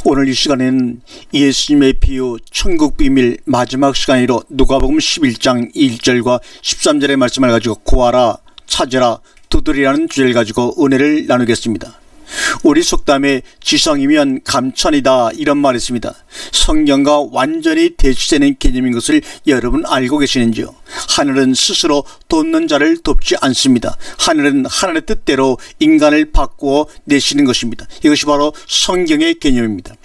오늘 이 시간에는 예수님의 비유 천국 비밀 마지막 시간으로 누가복음 11장 1절과 13절의 말씀을 가지고 구하라, 찾으라, 두드리라는 주제를 가지고 은혜를 나누겠습니다. 우리 속담에 지성이면 감천이다 이런 말이 있습니다. 성경과 완전히 대치되는 개념인 것을 여러분 알고 계시는지요? 하늘은 스스로 돕는 자를 돕지 않습니다. 하늘은 하나님의 뜻대로 인간을 바꾸어 내시는 것입니다. 이것이 바로 성경의 개념입니다.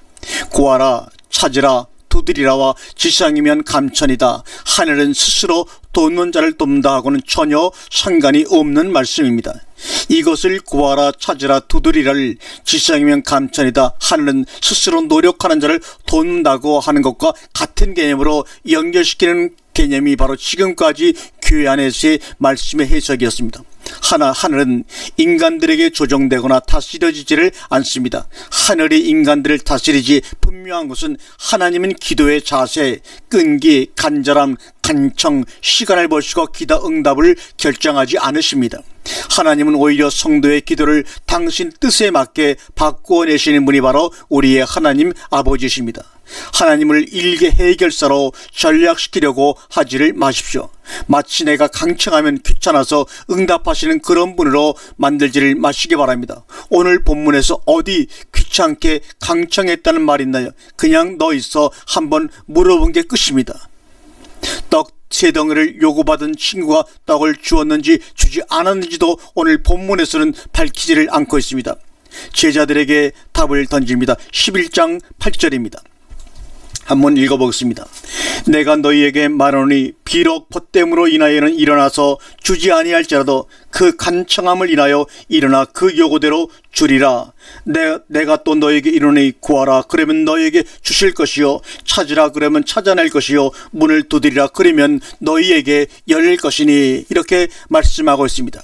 구하라, 찾으라, 두드리라와 지성이면 감천이다. 하늘은 스스로 돕는 자를 돕는다 하고는 전혀 상관이 없는 말씀입니다. 이것을 구하라, 찾으라, 두드리라를 지성이면 감천이다. 하늘은 스스로 노력하는 자를 돕는다고 하는 것과 같은 개념으로 연결시키는 개념이 바로 지금까지 교회 안에서의 말씀의 해석이었습니다. 하늘은 인간들에게 조정되거나 다스려지지를 않습니다. 하늘이 인간들을 다스리지 분명한 것은 하나님은 기도의 자세, 끈기, 간절함, 간청, 시간을 보시고 기도 응답을 결정하지 않으십니다. 하나님은 오히려 성도의 기도를 당신 뜻에 맞게 바꾸어내시는 분이 바로 우리의 하나님 아버지십니다. 하나님을 일개 해결사로 전략시키려고 하지를 마십시오. 마치 내가 강청하면 귀찮아서 응답하시는 그런 분으로 만들지를 마시기 바랍니다. 오늘 본문에서 어디 귀찮게 강청했다는 말이 있나요? 그냥 너 있어 한번 물어본 게 끝입니다. 떡 3덩이를 요구받은 친구가 떡을 주었는지 주지 않았는지도 오늘 본문에서는 밝히지를 않고 있습니다. 제자들에게 답을 던집니다. 11장 8절입니다. 한번 읽어보겠습니다. 내가 너희에게 말하노니 비록 벗됨으로 인하여는 일어나서 주지 아니할지라도 그 간청함을 인하여 일어나 그 요구대로 주리라. 내가 또 너에게 이르노니 구하라 그러면 너에게 주실 것이요, 찾으라 그러면 찾아낼 것이요, 문을 두드리라 그러면 너희에게 열릴 것이니, 이렇게 말씀하고 있습니다.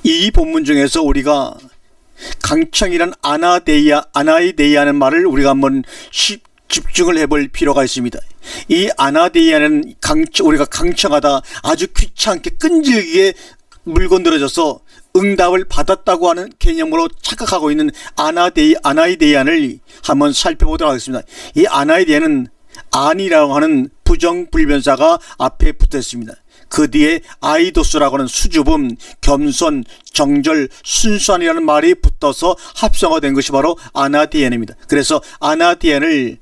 이 본문 중에서 우리가 강청이란 아나이데이아는 말을 우리가 한번 집중을 해볼 필요가 있습니다. 이 아나데이아는 우리가 강청하다, 아주 귀찮게 끈질기게 물고 늘어져서 응답을 받았다고 하는 개념으로 착각하고 있는 아나이데이안을 한번 살펴보도록 하겠습니다. 이 아나이데이아는 안이라고 하는 부정불변사가 앞에 붙어 있습니다. 그 뒤에 아이도스라고 하는 수줍음, 겸손, 정절, 순수한이라는 말이 붙어서 합성화된 것이 바로 아나디엔입니다. 그래서 아나디엔을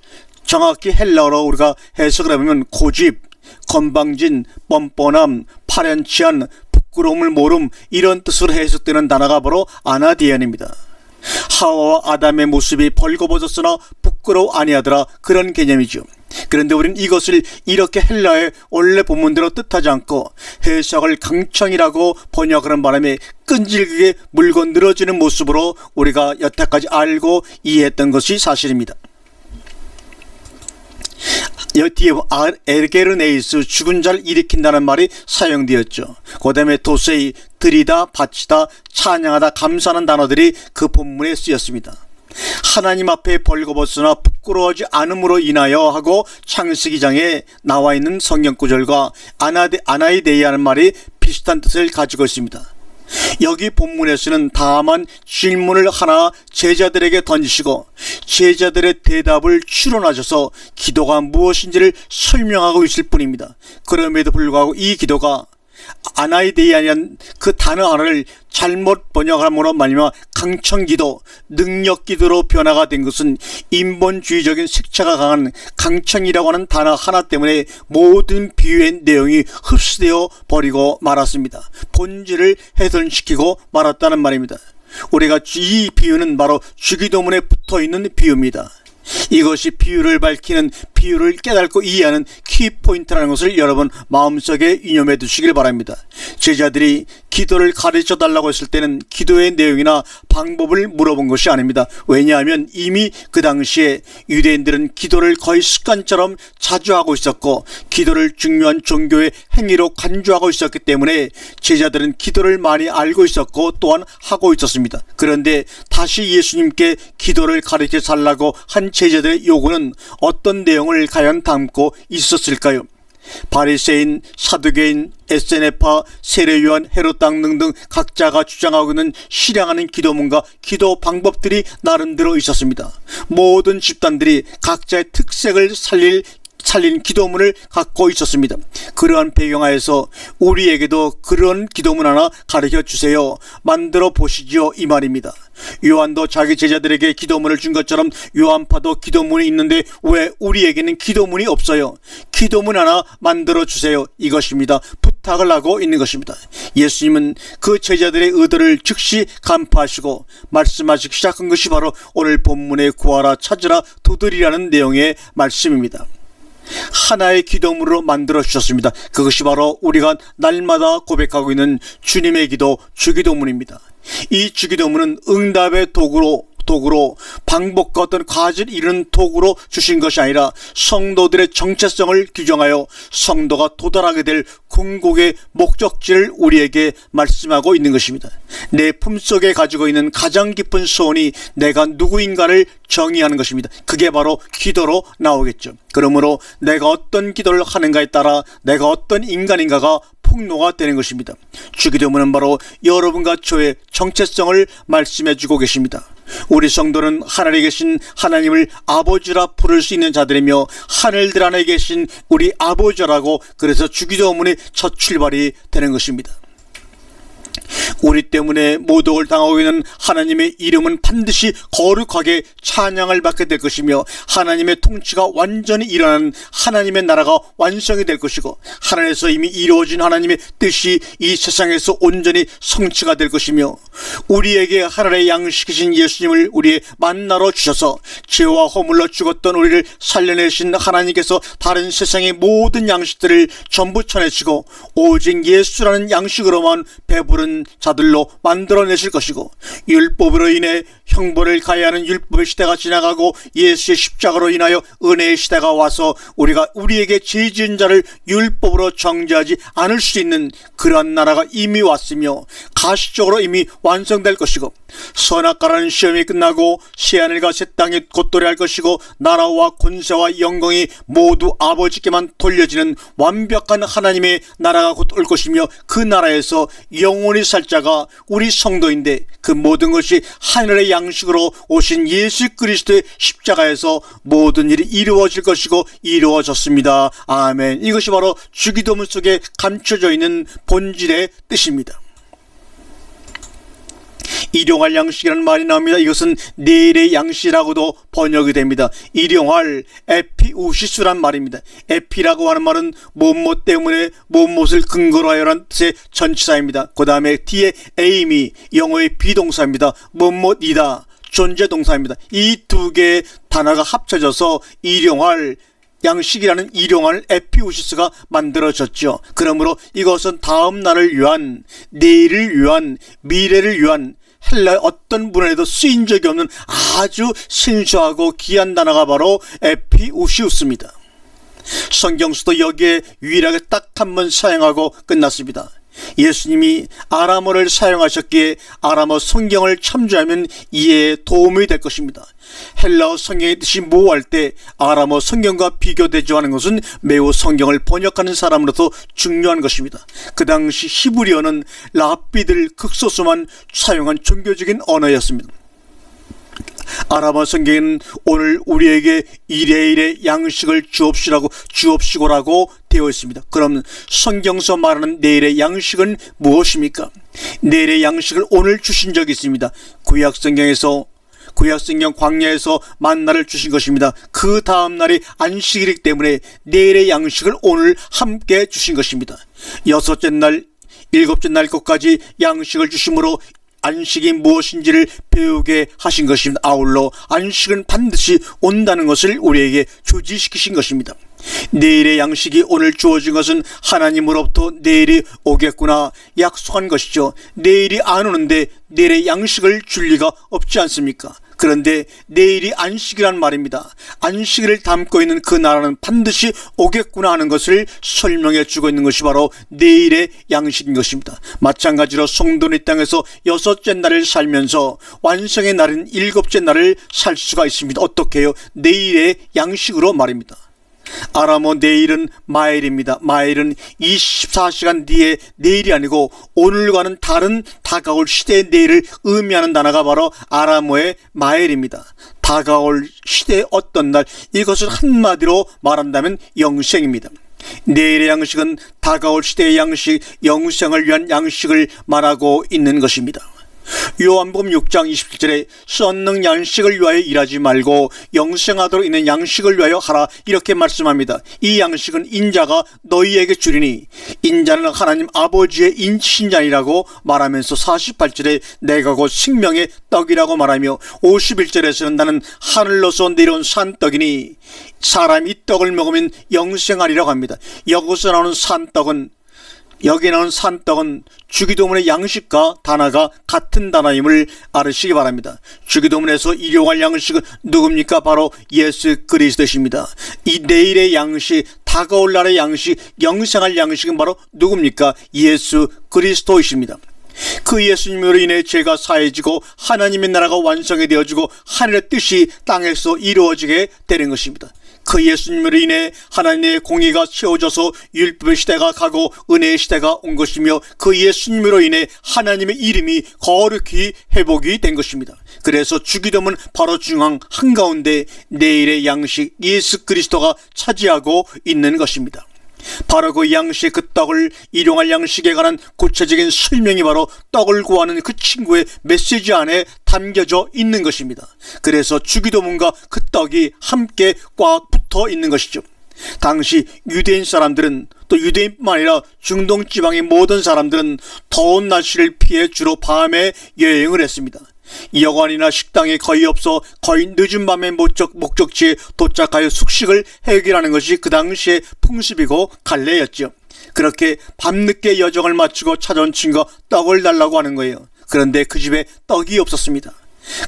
정확히 헬라어로 우리가 해석을 해보면 고집, 건방진, 뻔뻔함, 파렴치한, 부끄러움을 모름, 이런 뜻으로 해석되는 단어가 바로 아나디엔입니다. 하와와 아담의 모습이 벌거벗었으나 부끄러워 아니하더라, 그런 개념이죠. 그런데 우리는 이것을 이렇게 헬라의 원래 본문대로 뜻하지 않고 해석을 강청이라고 번역하는 바람에 끈질기게 물고 늘어지는 모습으로 우리가 여태까지 알고 이해했던 것이 사실입니다. 여기에 에르게르네이스, 죽은 자를 일으킨다는 말이 사용되었죠. 그 다음에 도세이, 드리다, 바치다, 찬양하다, 감사하는 단어들이 그 본문에 쓰였습니다. 하나님 앞에 벌거벗으나 부끄러워하지 않음으로 인하여 하고 창세기 장에 나와 있는 성경 구절과 아나이데이아는 말이 비슷한 뜻을 가지고 있습니다. 여기 본문에서는 다만 질문을 하나 제자들에게 던지시고 제자들의 대답을 추론하셔서 기도가 무엇인지를 설명하고 있을 뿐입니다. 그럼에도 불구하고 이 기도가 아나이데이아는 그 단어 하나를 잘못 번역함으로 말미암아 강청기도, 능력기도로 변화가 된 것은 인본주의적인 색채가 강한 강청이라고 하는 단어 하나 때문에 모든 비유의 내용이 흡수되어 버리고 말았습니다. 본질을 훼손시키고 말았다는 말입니다. 우리가 이 비유는 바로 주기도문에 붙어있는 비유입니다. 이것이 비유를 밝히는, 비유를 깨닫고 이해하는 키포인트라는 것을 여러분 마음속에 유념해 두시길 바랍니다. 제자들이 기도를 가르쳐 달라고 했을 때는 기도의 내용이나 방법을 물어본 것이 아닙니다. 왜냐하면 이미 그 당시에 유대인들은 기도를 거의 습관처럼 자주 하고 있었고 기도를 중요한 종교의 행위로 간주하고 있었기 때문에 제자들은 기도를 많이 알고 있었고 또한 하고 있었습니다. 그런데 다시 예수님께 기도를 가르쳐 달라고 한 제자들의 요구는 어떤 내용을 과연 담고 있었을까요? 바리새인, 사두개인, 에세네파, 세례요한, 헤롯 왕 등등 각자가 주장하고 있는 실행하는 기도문과 기도 방법들이 나름대로 있었습니다. 모든 집단들이 각자의 특색을 살린 기도문을 갖고 있었습니다. 그러한 배경하에서 우리에게도 그런 기도문 하나 가르쳐 주세요, 만들어 보시지요, 이 말입니다. 요한도 자기 제자들에게 기도문을 준 것처럼 요한파도 기도문이 있는데 왜 우리에게는 기도문이 없어요? 기도문 하나 만들어 주세요, 이것입니다. 부탁을 하고 있는 것입니다. 예수님은 그 제자들의 의도를 즉시 간파하시고 말씀하시기 시작한 것이 바로 오늘 본문의 구하라, 찾으라, 두드리라는 내용의 말씀입니다. 하나의 기도문으로 만들어 주셨습니다. 그것이 바로 우리가 날마다 고백하고 있는 주님의 기도, 주기도문입니다. 이 주기도문은 응답의 도구로 방법과 어떤 과제를 이루는 도구로 주신 것이 아니라 성도들의 정체성을 규정하여 성도가 도달하게 될 궁극의 목적지를 우리에게 말씀하고 있는 것입니다. 내 품속에 가지고 있는 가장 깊은 소원이 내가 누구인가를 정의하는 것입니다. 그게 바로 기도로 나오겠죠. 그러므로 내가 어떤 기도를 하는가에 따라 내가 어떤 인간인가가 폭로가 되는 것입니다. 주기도문은 바로 여러분과 저의 정체성을 말씀해 주고 계십니다. 우리 성도는 하늘에 계신 하나님을 아버지라 부를 수 있는 자들이며 하늘들 안에 계신 우리 아버지라고, 그래서 주기도문의 첫 출발이 되는 것입니다. 우리 때문에 모독을 당하고 있는 하나님의 이름은 반드시 거룩하게 찬양을 받게 될 것이며 하나님의 통치가 완전히 일어나는 하나님의 나라가 완성이 될 것이고 하늘에서 이미 이루어진 하나님의 뜻이 이 세상에서 온전히 성취가 될 것이며 우리에게 하늘의 양식이신 예수님을 우리의 만나러 주셔서 죄와 허물로 죽었던 우리를 살려내신 하나님께서 다른 세상의 모든 양식들을 전부 쳐내시고 오직 예수라는 양식으로만 배부른 자들로 만들어내실 것이고 율법으로 인해 형벌을 가해야 하는 율법의 시대가 지나가고 예수의 십자가로 인하여 은혜의 시대가 와서 우리가 우리에게 죄 지은 자를 율법으로 정죄하지 않을 수 있는 그러한 나라가 이미 왔으며 가시적으로 이미 완성될 것이고 선악과라는 시험이 끝나고 새하늘과 새 땅이 곧도래할 것이고 나라와 권세와 영광이 모두 아버지께만 돌려지는 완벽한 하나님의 나라가 곧 올 것이며 그 나라에서 영원히 살 자가 우리 성도인데 그 모든 것이 하늘의 양식으로 오신 예수 그리스도의 십자가에서 모든 일이 이루어질 것이고 이루어졌습니다. 아멘. 이것이 바로 주기도문 속에 감춰져 있는 본질의 뜻입니다. 일용할 양식이라는 말이 나옵니다. 이것은 내일의 양식이라고도 번역이 됩니다. 일용할 에피우시스란 말입니다. 에피라고 하는 말은 무엇 때문에 무엇을 근거로 하여라는 뜻의 전치사입니다. 그 다음에 뒤에 에임이 영어의 비동사입니다. 무엇이다 존재동사입니다. 이 두 개의 단어가 합쳐져서 일용할 양식이라는 일용할 에피우시스가 만들어졌죠. 그러므로 이것은 다음 날을 위한, 내일을 위한, 미래를 위한 헬라의 어떤 문헌에도 쓰인 적이 없는 아주 신수하고 귀한 단어가 바로 에피우시우스입니다. 성경수도 여기에 유일하게 딱 한 번 사용하고 끝났습니다. 예수님이 아람어를 사용하셨기에 아람어 성경을 참조하면 이해에 도움이 될 것입니다. 헬라어 성경의 뜻이 모호할 때 아람어 성경과 비교되지 않은 것은 매우 성경을 번역하는 사람으로서 중요한 것입니다. 그 당시 히브리어는 랍비들 극소수만 사용한 종교적인 언어였습니다. 아람어 성경에는 오늘 우리에게 이래이래 양식을 주옵시고라고 되어 있습니다. 그럼 성경서 말하는 내일의 양식은 무엇입니까? 내일의 양식을 오늘 주신 적이 있습니다. 구약성경 광야에서 만나를 주신 것입니다. 그 다음 날이 안식일이기 때문에 내일의 양식을 오늘 함께 주신 것입니다. 여섯째 날, 일곱째 날 것까지 양식을 주심으로 안식이 무엇인지를 배우게 하신 것입니다. 아울러 안식은 반드시 온다는 것을 우리에게 주지시키신 것입니다. 내일의 양식이 오늘 주어진 것은 하나님으로부터 내일이 오겠구나 약속한 것이죠. 내일이 안 오는데 내일의 양식을 줄 리가 없지 않습니까? 그런데 내일이 안식이란 말입니다. 안식일을 담고 있는 그 나라는 반드시 오겠구나 하는 것을 설명해 주고 있는 것이 바로 내일의 양식인 것입니다. 마찬가지로 성도는 이 땅에서 여섯째 날을 살면서 완성의 날인 일곱째 날을 살 수가 있습니다. 어떻게 해요? 내일의 양식으로 말입니다. 아람어 내일은 마일입니다. 마일은 24시간 뒤에 내일이 아니고 오늘과는 다른 다가올 시대의 내일을 의미하는 단어가 바로 아람어의 마일입니다. 다가올 시대의 어떤 날, 이것을 한마디로 말한다면 영생입니다. 내일의 양식은 다가올 시대의 양식, 영생을 위한 양식을 말하고 있는 것입니다. 요한복음 6장 27절에 썩는 양식을 위하여 일하지 말고 영생하도록 있는 양식을 위하여 하라, 이렇게 말씀합니다. 이 양식은 인자가 너희에게 주리니 인자는 하나님 아버지의 신자니라고 말하면서 48절에 내가 곧 생명의 떡이라고 말하며 51절에서는 나는 하늘로서 내려온 산떡이니 사람이 이 떡을 먹으면 영생하리라고 합니다. 여기서 나오는 산떡은, 여기 나온 산떡은 주기도문의 양식과 단어가 같은 단어임을 알으시기 바랍니다. 주기도문에서 일용할 양식은 누굽니까? 바로 예수 그리스도십니다. 이 내일의 양식, 다가올 날의 양식, 영생할 양식은 바로 누굽니까? 예수 그리스도이십니다. 그 예수님으로 인해 죄가 사해지고 하나님의 나라가 완성이 되어지고 하늘의 뜻이 땅에서 이루어지게 되는 것입니다. 그 예수님으로 인해 하나님의 공의가 세워져서 율법의 시대가 가고 은혜의 시대가 온 것이며, 그 예수님으로 인해 하나님의 이름이 거룩히 회복이 된 것입니다. 그래서 주기도문 바로 중앙 한가운데 내일의 양식 예수 그리스도가 차지하고 있는 것입니다. 바로 그 양식, 그 떡을 일용할 양식에 관한 구체적인 설명이 바로 떡을 구하는 그 친구의 메시지 안에 담겨져 있는 것입니다. 그래서 주기도문과 그 떡이 함께 꽉 붙어 있는 것이죠. 당시 유대인 사람들은, 또 유대인뿐만 아니라 중동 지방의 모든 사람들은 더운 날씨를 피해 주로 밤에 여행을 했습니다. 여관이나 식당이 거의 없어 거의 늦은 밤에 목적지에 도착하여 숙식을 해결하는 것이 그 당시의 풍습이고 관례였죠. 그렇게 밤늦게 여정을 마치고 찾아온 친구가 떡을 달라고 하는 거예요. 그런데 그 집에 떡이 없었습니다.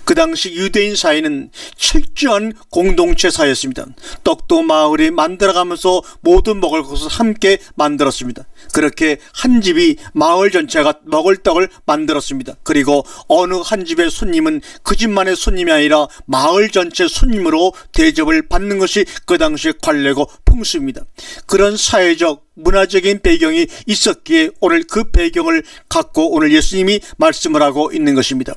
그 당시 유대인 사회는 철저한 공동체 사회였습니다. 떡도 마을이 만들어가면서 모두 먹을 것을 함께 만들었습니다. 그렇게 한 집이 마을 전체가 먹을 떡을 만들었습니다. 그리고 어느 한 집의 손님은 그 집만의 손님이 아니라 마을 전체 손님으로 대접을 받는 것이 그 당시의 관례고 풍습입니다. 그런 사회적 문화적인 배경이 있었기에 오늘 그 배경을 갖고 오늘 예수님이 말씀을 하고 있는 것입니다.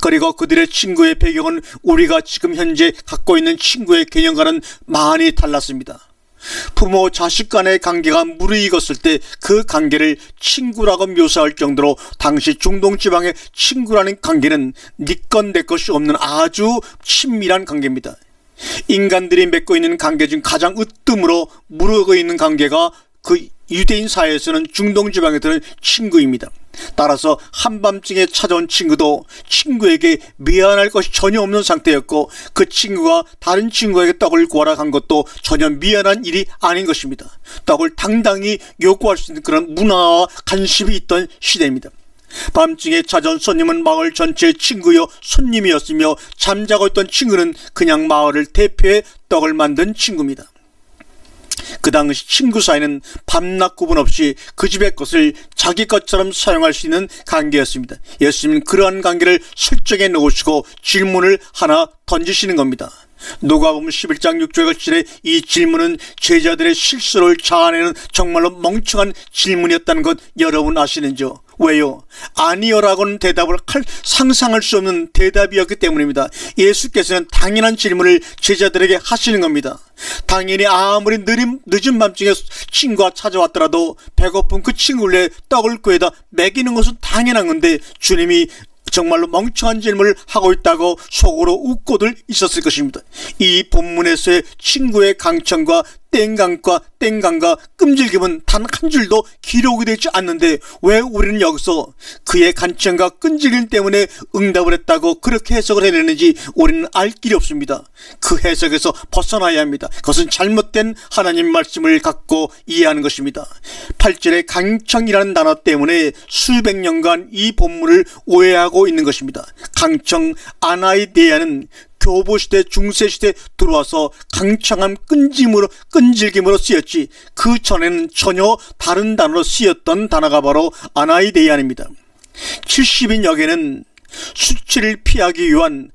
그리고 그들의 친구의 배경은 우리가 지금 현재 갖고 있는 친구의 개념과는 많이 달랐습니다. 부모 자식 간의 관계가 무르익었을 때 그 관계를 친구라고 묘사할 정도로 당시 중동 지방의 친구라는 관계는 네 건 내 것이 없는 아주 친밀한 관계입니다. 인간들이 맺고 있는 관계 중 가장 으뜸으로 무르익어 있는 관계가 그 유대인 사회에서는 중동 지방에서는 친구입니다. 따라서 한밤중에 찾아온 친구도 친구에게 미안할 것이 전혀 없는 상태였고, 그 친구가 다른 친구에게 떡을 구하러 간 것도 전혀 미안한 일이 아닌 것입니다. 떡을 당당히 요구할 수 있는 그런 문화와 관습이 있던 시대입니다. 밤중에 찾아온 손님은 마을 전체의 친구여 손님이었으며, 잠자고 있던 친구는 그냥 마을을 대표해 떡을 만든 친구입니다. 그 당시 친구 사이는 밤낮 구분 없이 그 집의 것을 자기 것처럼 사용할 수 있는 관계였습니다. 예수님은 그러한 관계를 설정해 놓으시고 질문을 하나 던지시는 겁니다. 누가복음 11장 6절 7절의 이 질문은 제자들의 실수를 자아내는 정말로 멍청한 질문이었다는 것 여러분 아시는지요? 왜요? 아니요라고는 대답을 상상할 수 없는 대답이었기 때문입니다. 예수께서는 당연한 질문을 제자들에게 하시는 겁니다. 당연히 아무리 늦은 밤중에 친구가 찾아왔더라도 배고픈 그 친구를 위해 떡을 구해다 먹이는 것은 당연한 건데, 주님이 정말로 멍청한 질문을 하고 있다고 속으로 웃고들 있었을 것입니다. 이 본문에서의 친구의 강청과 땡강과 끔질김은 단 한 줄도 기록이 되지 않는데 왜 우리는 여기서 그의 간청과 끈질김 때문에 응답을 했다고 그렇게 해석을 해내는지 우리는 알 길이 없습니다. 그 해석에서 벗어나야 합니다. 그것은 잘못된 하나님 말씀을 갖고 이해하는 것입니다. 8절의 강청이라는 단어 때문에 수백 년간 이 본문을 오해하고 있는 것입니다. 강청 아나이데아는 교보시대 중세시대 들어와서 강창함 끈질김으로 쓰였지, 그 전에는 전혀 다른 단어로 쓰였던 단어가 바로 아나이데이안입니다. 70인 역에는 수치를 피하기 위한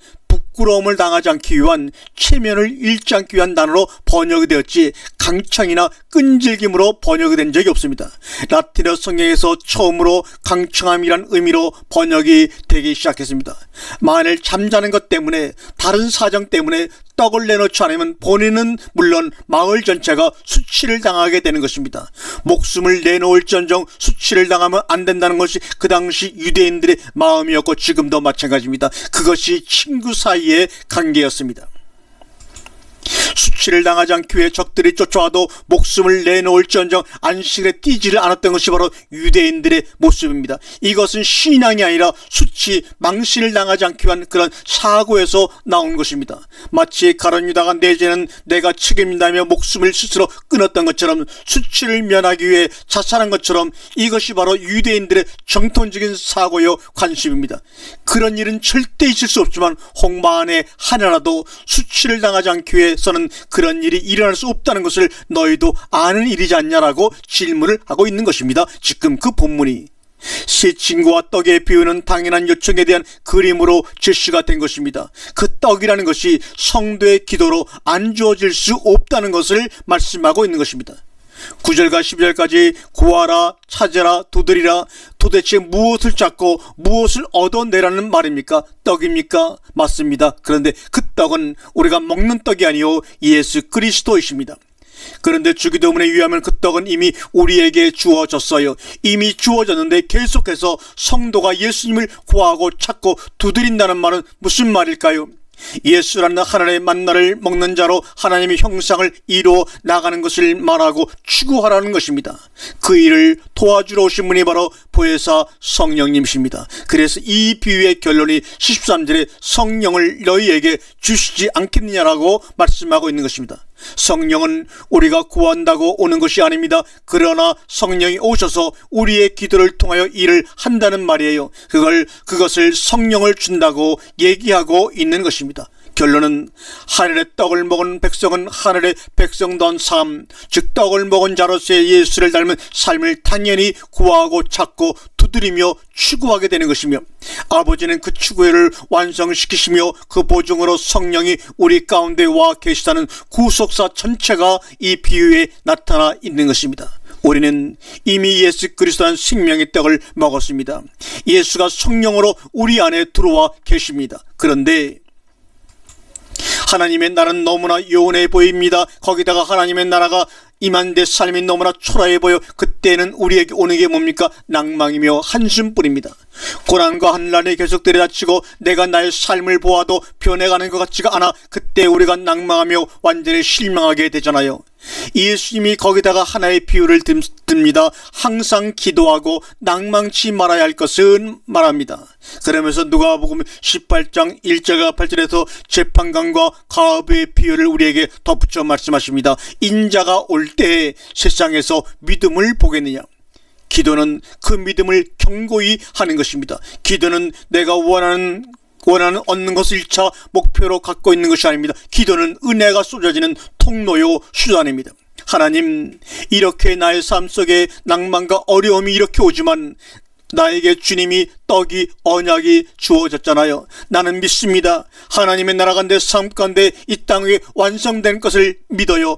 부끄러움을 당하지 않기 위한, 체면을 잃지 않기 위한 단어로 번역이 되었지 강청이나 끈질김으로 번역이 된 적이 없습니다. 라틴어 성경에서 처음으로 강청함이란 의미로 번역이 되기 시작했습니다. 만일 잠자는 것 때문에, 다른 사정 때문에 떡을 내놓지 않으면 본인은 물론 마을 전체가 수치를 당하게 되는 것입니다. 목숨을 내놓을지언정 수치를 당하면 안 된다는 것이 그 당시 유대인들의 마음이었고 지금도 마찬가지입니다. 그것이 친구 사이의 관계였습니다. 수치를 당하지 않기 위해 적들이 쫓아와도 목숨을 내놓을지언정 안식일에 뛰지를 않았던 것이 바로 유대인들의 모습입니다. 이것은 신앙이 아니라 수치, 망신을 당하지 않기 위한 그런 사고에서 나온 것입니다. 마치 가룟 유다가 내 죄는 내가 책임진다며 목숨을 스스로 끊었던 것처럼, 수치를 면하기 위해 자살한 것처럼 이것이 바로 유대인들의 정통적인 사고요 관습입니다. 그런 일은 절대 있을 수 없지만 홍마 안에 하나라도 수치를 당하지 않기 위해서는 그런 일이 일어날 수 없다는 것을 너희도 아는 일이지 않냐라고 질문을 하고 있는 것입니다. 지금 그 본문이 새 친구와 떡의 비유는 당연한 요청에 대한 그림으로 제시가 된 것입니다. 그 떡이라는 것이 성도의 기도로 안 주어질 수 없다는 것을 말씀하고 있는 것입니다. 9절과 12절까지 구하라, 찾으라, 두드리라. 도대체 무엇을 찾고 무엇을 얻어내라는 말입니까? 떡입니까? 맞습니다. 그런데 그 떡은 우리가 먹는 떡이 아니요 예수 그리스도이십니다. 그런데 주기도문에 의하면 그 떡은 이미 우리에게 주어졌어요. 이미 주어졌는데 계속해서 성도가 예수님을 구하고 찾고 두드린다는 말은 무슨 말일까요? 예수라는 하나님의 만나를 먹는 자로 하나님의 형상을 이루어 나가는 것을 말하고 추구하라는 것입니다. 그 일을 도와주러 오신 분이 바로 보혜사 성령님이십니다. 그래서 이 비유의 결론이 13절에 성령을 너희에게 주시지 않겠느냐라고 말씀하고 있는 것입니다. 성령은 우리가 구한다고 오는 것이 아닙니다. 그러나 성령이 오셔서 우리의 기도를 통하여 일을 한다는 말이에요. 그것을 성령을 준다고 얘기하고 있는 것입니다. 결론은 하늘의 떡을 먹은 백성은 하늘의 백성다운 삶, 즉 떡을 먹은 자로서의 예수를 닮은 삶을 당연히 구하고 찾고 두드리며 추구하게 되는 것이며, 아버지는 그 추구를 완성시키시며 그 보증으로 성령이 우리 가운데 와 계시다는 구속사 전체가 이 비유에 나타나 있는 것입니다. 우리는 이미 예수 그리스도는 생명의 떡을 먹었습니다. 예수가 성령으로 우리 안에 들어와 계십니다. 그런데 하나님의 나라는 너무나 요원해 보입니다. 거기다가 하나님의 나라가 임한 데 삶이 너무나 초라해 보여 그때는 우리에게 오는 게 뭡니까? 낭망이며 한숨뿐입니다. 고난과 환난이 계속되려 닥치고 내가 나의 삶을 보아도 변해가는 것 같지가 않아 그때 우리가 낭망하며 완전히 실망하게 되잖아요. 예수님이 거기다가 하나의 비유를 듭니다. 항상 기도하고 낭망치 말아야 할 것은 말합니다. 그러면서 누가복음 18장 1절과 8절에서 재판관과 가업의 비유를 우리에게 덧붙여 말씀하십니다. 인자가 올 때 세상에서 믿음을 보겠느냐? 기도는 그 믿음을 견고히 하는 것입니다. 기도는 내가 원하는 얻는 것을 1차 목표로 갖고 있는 것이 아닙니다. 기도는 은혜가 쏟아지는 통로요 수단입니다. 하나님, 이렇게 나의 삶 속에 낭만과 어려움이 이렇게 오지만 나에게 주님이 떡이 언약이 주어졌잖아요. 나는 믿습니다. 하나님의 나라가 내 삶 가운데 이 땅 위에 완성된 것을 믿어요.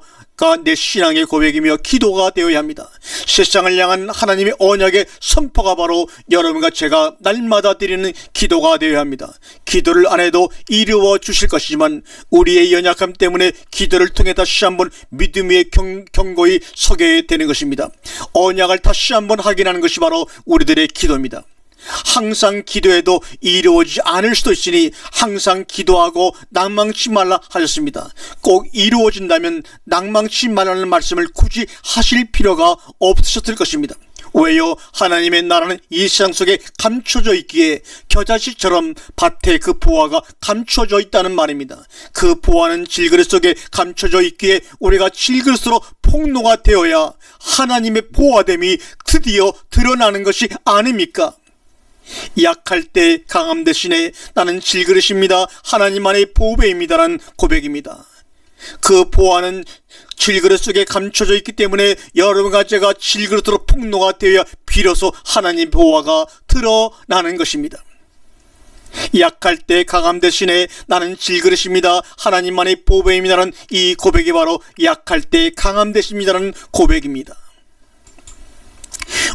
내 신앙의 고백이며 기도가 되어야 합니다. 세상을 향한 하나님의 언약의 선포가 바로 여러분과 제가 날마다 드리는 기도가 되어야 합니다. 기도를 안 해도 이루어 주실 것이지만 우리의 연약함 때문에 기도를 통해 다시 한번 믿음 위에 견고히 서게 되는 것입니다. 언약을 다시 한번 확인하는 것이 바로 우리들의 기도입니다. 항상 기도해도 이루어지지 않을 수도 있으니 항상 기도하고 낭망치 말라 하셨습니다. 꼭 이루어진다면 낭망치 말라는 말씀을 굳이 하실 필요가 없으셨을 것입니다. 왜요? 하나님의 나라는 이 세상 속에 감춰져 있기에 겨자씨처럼 밭에 그 보화가 감춰져 있다는 말입니다. 그 보화는 질그릇 속에 감춰져 있기에 우리가 질그릇으로 폭로가 되어야 하나님의 보화됨이 드디어 드러나는 것이 아닙니까? 약할 때 강함 대신에 나는 질그릇입니다. 하나님 안의 보배입니다라는 고백입니다. 그 보화는 질그릇 속에 감춰져 있기 때문에 여러분과 제가 질그릇으로 폭로가 되어야 비로소 하나님 보화가 드러나는 것입니다. 약할 때 강함 대신에 나는 질그릇입니다, 하나님만의 보배입니다라는 이 고백이 바로 약할 때 강함 되십니다라는 고백입니다.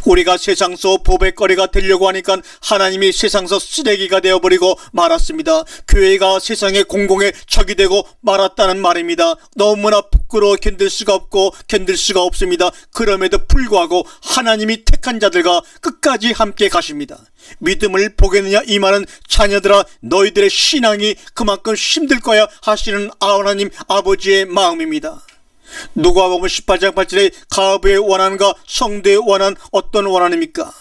우리가 세상서 보배거리가 되려고 하니까 하나님이 세상서 쓰레기가 되어버리고 말았습니다. 교회가 세상의 공공의 적이 되고 말았다는 말입니다. 너무나 부끄러워 견딜 수가 없고 견딜 수가 없습니다. 그럼에도 불구하고 하나님이 택한 자들과 끝까지 함께 가십니다. 믿음을 보겠느냐 이 말은 자녀들아 너희들의 신앙이 그만큼 힘들 거야 하시는 하나님 아버지의 마음입니다. 누가복음 18장 8절에 가부의 원한과 성도의 원한 어떤 원한입니까?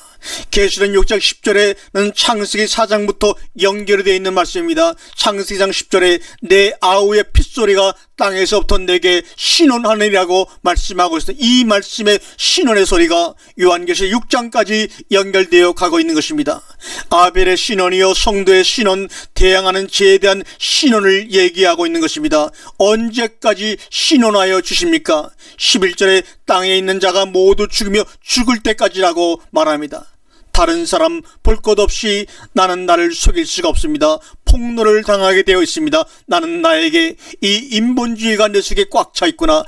계시록 6장 10절에는 창세기 4장부터 연결이 되어 있는 말씀입니다. 창세기 4장 10절에 내 아우의 핏소리가 땅에서부터 내게 신원하느니라고 말씀하고 있습니다. 이 말씀의 신원의 소리가 요한계시록 6장까지 연결되어 가고 있는 것입니다. 아벨의 신원이요 성도의 신원, 대항하는 죄에 대한 신원을 얘기하고 있는 것입니다. 언제까지 신원하여 주십니까? 11절에 땅에 있는 자가 모두 죽으며 죽을 때까지라고 말합니다. 다른 사람 볼 것 없이 나는 나를 속일 수가 없습니다. 폭로를 당하게 되어 있습니다. 나는 나에게 이 인본주의가 내 속에 꽉 차 있구나.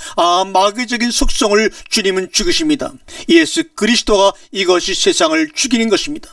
마귀적인 속성을 주님은 죽으십니다. 예수 그리스도가 이것이 세상을 죽이는 것입니다.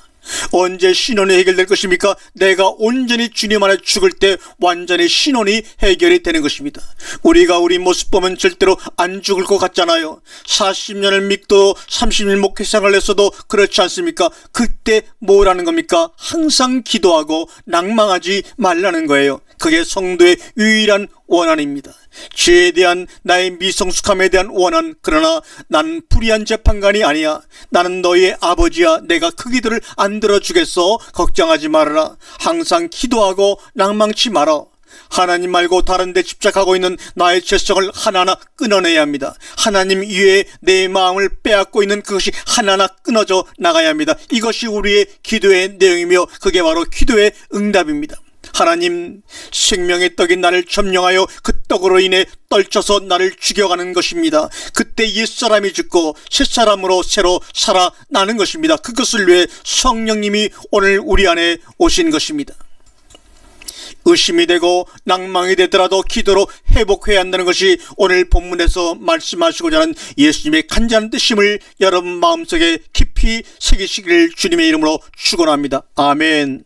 언제 신혼이 해결될 것입니까? 내가 온전히 주님 안에 죽을 때 완전히 신혼이 해결이 되는 것입니다. 우리가 우리 모습 보면 절대로 안 죽을 것 같잖아요. 40년을 믿고 30년 목회생활을 했어도 그렇지 않습니까? 그때 뭐라는 겁니까? 항상 기도하고 낭망하지 말라는 거예요. 그게 성도의 유일한 원한입니다. 죄에 대한 나의 미성숙함에 대한 원한. 그러나 나는 불의한 재판관이 아니야. 나는 너희의 아버지야. 내가 그 기도를 안 들어주겠어. 걱정하지 말아라. 항상 기도하고 낭망치 마라. 하나님 말고 다른 데 집착하고 있는 나의 죄성을 하나하나 끊어내야 합니다. 하나님 이외에 내 마음을 빼앗고 있는 그것이 하나하나 끊어져 나가야 합니다. 이것이 우리의 기도의 내용이며 그게 바로 기도의 응답입니다. 하나님, 생명의 떡인 나를 점령하여 그 떡으로 인해 떨쳐서 나를 죽여가는 것입니다. 그때 옛사람이 죽고 새사람으로 새로 살아나는 것입니다. 그것을 위해 성령님이 오늘 우리 안에 오신 것입니다. 의심이 되고 낭망이 되더라도 기도로 회복해야 한다는 것이 오늘 본문에서 말씀하시고자 하는 예수님의 간절한 뜻임을 여러분 마음속에 깊이 새기시기를 주님의 이름으로 축원합니다. 아멘.